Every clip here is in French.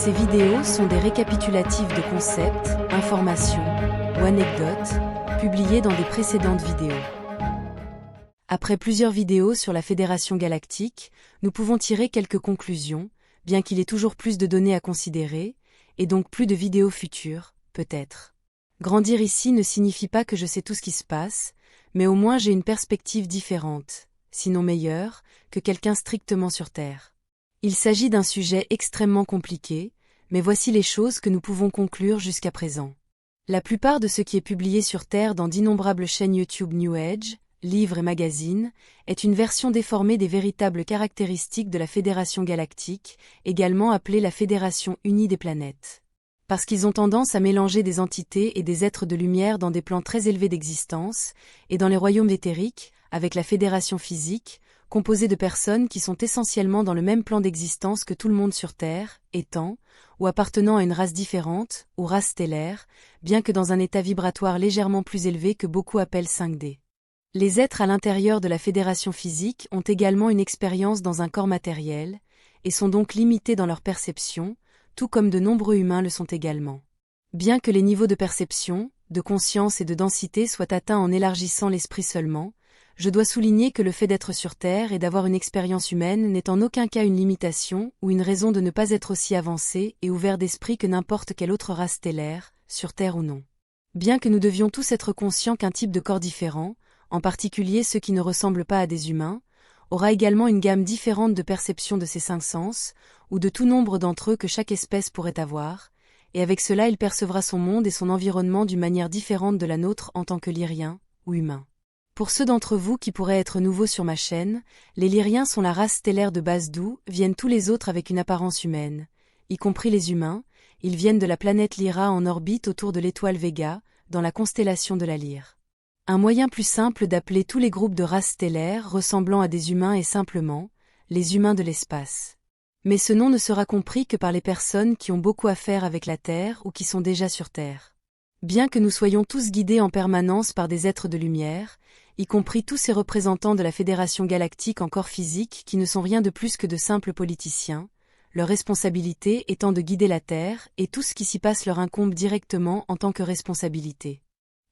Ces vidéos sont des récapitulatifs de concepts, informations ou anecdotes publiés dans des précédentes vidéos. Après plusieurs vidéos sur la Fédération Galactique, nous pouvons tirer quelques conclusions, bien qu'il y ait toujours plus de données à considérer, et donc plus de vidéos futures, peut-être. Grandir ici ne signifie pas que je sais tout ce qui se passe, mais au moins j'ai une perspective différente, sinon meilleure, que quelqu'un strictement sur Terre. Il s'agit d'un sujet extrêmement compliqué, mais voici les choses que nous pouvons conclure jusqu'à présent. La plupart de ce qui est publié sur Terre dans d'innombrables chaînes YouTube New Age, livres et magazines, est une version déformée des véritables caractéristiques de la Fédération Galactique, également appelée la Fédération Unie des Planètes. Parce qu'ils ont tendance à mélanger des entités et des êtres de lumière dans des plans très élevés d'existence, et dans les royaumes éthériques, avec la Fédération Physique, composée de personnes qui sont essentiellement dans le même plan d'existence que tout le monde sur Terre, étant, ou appartenant à une race différente, ou race stellaire, bien que dans un état vibratoire légèrement plus élevé que beaucoup appellent 5D. Les êtres à l'intérieur de la Fédération Physique ont également une expérience dans un corps matériel, et sont donc limités dans leur perception, tout comme de nombreux humains le sont également. Bien que les niveaux de perception, de conscience et de densité soient atteints en élargissant l'esprit seulement, je dois souligner que le fait d'être sur Terre et d'avoir une expérience humaine n'est en aucun cas une limitation ou une raison de ne pas être aussi avancé et ouvert d'esprit que n'importe quelle autre race stellaire, sur Terre ou non. Bien que nous devions tous être conscients qu'un type de corps différent, en particulier ceux qui ne ressemblent pas à des humains, aura également une gamme différente de perception de ses 5 sens, ou de tout nombre d'entre eux que chaque espèce pourrait avoir, et avec cela il percevra son monde et son environnement d'une manière différente de la nôtre en tant que lyrien, ou humain. Pour ceux d'entre vous qui pourraient être nouveaux sur ma chaîne, les lyriens sont la race stellaire de base d'où viennent tous les autres avec une apparence humaine, y compris les humains. Ils viennent de la planète Lyra en orbite autour de l'étoile Vega, dans la constellation de la Lyre. Un moyen plus simple d'appeler tous les groupes de races stellaires ressemblant à des humains est simplement les humains de l'espace. Mais ce nom ne sera compris que par les personnes qui ont beaucoup à faire avec la Terre ou qui sont déjà sur Terre. Bien que nous soyons tous guidés en permanence par des êtres de lumière, y compris tous ces représentants de la Fédération Galactique en corps physique qui ne sont rien de plus que de simples politiciens, leur responsabilité étant de guider la Terre et tout ce qui s'y passe leur incombe directement en tant que responsabilité.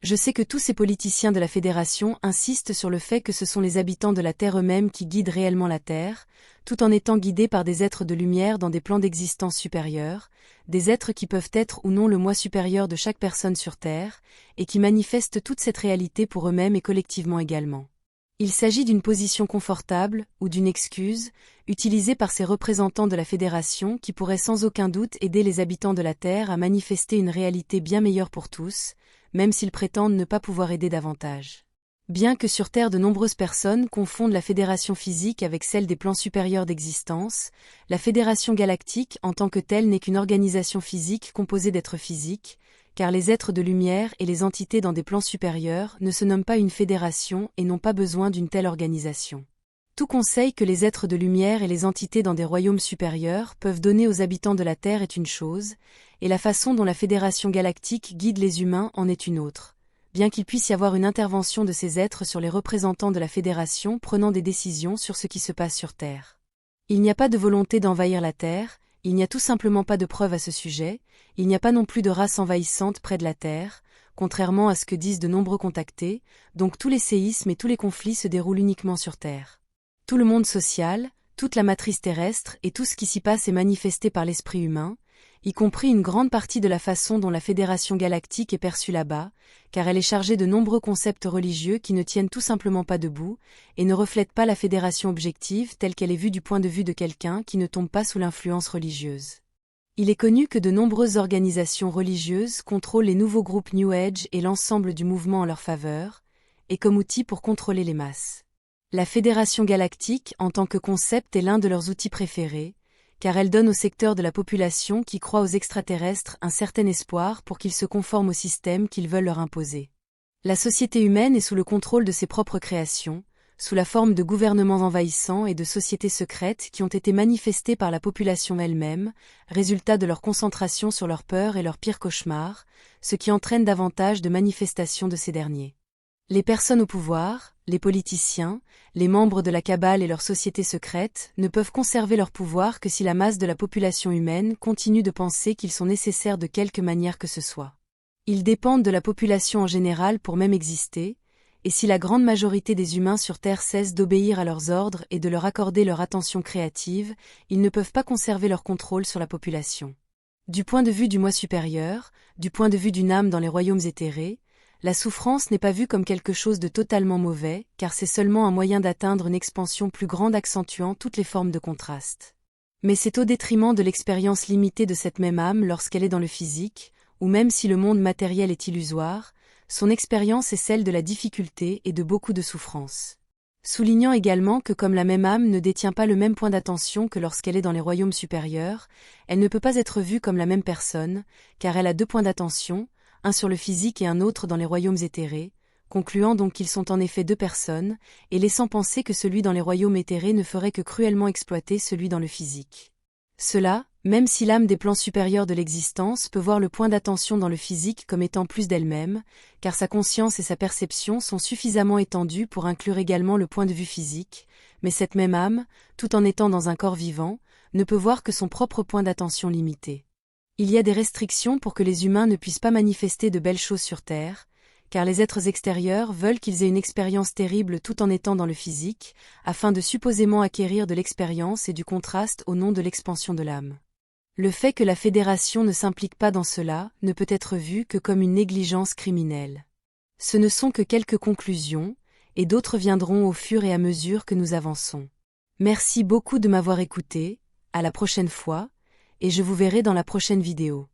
Je sais que tous ces politiciens de la Fédération insistent sur le fait que ce sont les habitants de la Terre eux-mêmes qui guident réellement la Terre, tout en étant guidés par des êtres de lumière dans des plans d'existence supérieurs, des êtres qui peuvent être ou non le moi supérieur de chaque personne sur Terre, et qui manifestent toute cette réalité pour eux-mêmes et collectivement également. Il s'agit d'une position confortable, ou d'une excuse, utilisée par ces représentants de la Fédération qui pourraient sans aucun doute aider les habitants de la Terre à manifester une réalité bien meilleure pour tous, même s'ils prétendent ne pas pouvoir aider davantage. Bien que sur Terre de nombreuses personnes confondent la Fédération Physique avec celle des plans supérieurs d'existence, la Fédération Galactique en tant que telle n'est qu'une organisation physique composée d'êtres physiques, car les êtres de lumière et les entités dans des plans supérieurs ne se nomment pas une fédération et n'ont pas besoin d'une telle organisation. Tout conseil que les êtres de lumière et les entités dans des royaumes supérieurs peuvent donner aux habitants de la Terre est une chose, et la façon dont la Fédération Galactique guide les humains en est une autre, bien qu'il puisse y avoir une intervention de ces êtres sur les représentants de la Fédération prenant des décisions sur ce qui se passe sur Terre. Il n'y a pas de volonté d'envahir la Terre, il n'y a tout simplement pas de preuves à ce sujet, il n'y a pas non plus de race envahissante près de la Terre, contrairement à ce que disent de nombreux contactés, donc tous les séismes et tous les conflits se déroulent uniquement sur Terre. Tout le monde social, toute la matrice terrestre et tout ce qui s'y passe est manifesté par l'esprit humain, y compris une grande partie de la façon dont la Fédération Galactique est perçue là-bas, car elle est chargée de nombreux concepts religieux qui ne tiennent tout simplement pas debout, et ne reflètent pas la Fédération objective telle qu'elle est vue du point de vue de quelqu'un qui ne tombe pas sous l'influence religieuse. Il est connu que de nombreuses organisations religieuses contrôlent les nouveaux groupes New Age et l'ensemble du mouvement en leur faveur, et comme outil pour contrôler les masses. La Fédération Galactique en tant que concept est l'un de leurs outils préférés, car elle donne au secteur de la population qui croit aux extraterrestres un certain espoir pour qu'ils se conforment au système qu'ils veulent leur imposer. La société humaine est sous le contrôle de ses propres créations, sous la forme de gouvernements envahissants et de sociétés secrètes qui ont été manifestées par la population elle-même, résultat de leur concentration sur leurs peurs et leurs pires cauchemars, ce qui entraîne davantage de manifestations de ces derniers. Les personnes au pouvoir, les politiciens, les membres de la cabale et leurs sociétés secrètes ne peuvent conserver leur pouvoir que si la masse de la population humaine continue de penser qu'ils sont nécessaires de quelque manière que ce soit. Ils dépendent de la population en général pour même exister, et si la grande majorité des humains sur Terre cesse d'obéir à leurs ordres et de leur accorder leur attention créative, ils ne peuvent pas conserver leur contrôle sur la population. Du point de vue du moi supérieur, du point de vue d'une âme dans les royaumes éthérés, la souffrance n'est pas vue comme quelque chose de totalement mauvais, car c'est seulement un moyen d'atteindre une expansion plus grande accentuant toutes les formes de contraste. Mais c'est au détriment de l'expérience limitée de cette même âme lorsqu'elle est dans le physique, ou même si le monde matériel est illusoire, son expérience est celle de la difficulté et de beaucoup de souffrance. Soulignant également que comme la même âme ne détient pas le même point d'attention que lorsqu'elle est dans les royaumes supérieurs, elle ne peut pas être vue comme la même personne, car elle a 2 points d'attention, un sur le physique et un autre dans les royaumes éthérés, concluant donc qu'ils sont en effet 2 personnes, et laissant penser que celui dans les royaumes éthérés ne ferait que cruellement exploiter celui dans le physique. Cela, même si l'âme des plans supérieurs de l'existence peut voir le point d'attention dans le physique comme étant plus d'elle-même, car sa conscience et sa perception sont suffisamment étendues pour inclure également le point de vue physique, mais cette même âme, tout en étant dans un corps vivant, ne peut voir que son propre point d'attention limité. Il y a des restrictions pour que les humains ne puissent pas manifester de belles choses sur Terre, car les êtres extérieurs veulent qu'ils aient une expérience terrible tout en étant dans le physique, afin de supposément acquérir de l'expérience et du contraste au nom de l'expansion de l'âme. Le fait que la Fédération ne s'implique pas dans cela ne peut être vu que comme une négligence criminelle. Ce ne sont que quelques conclusions, et d'autres viendront au fur et à mesure que nous avançons. Merci beaucoup de m'avoir écouté, à la prochaine fois, et je vous verrai dans la prochaine vidéo.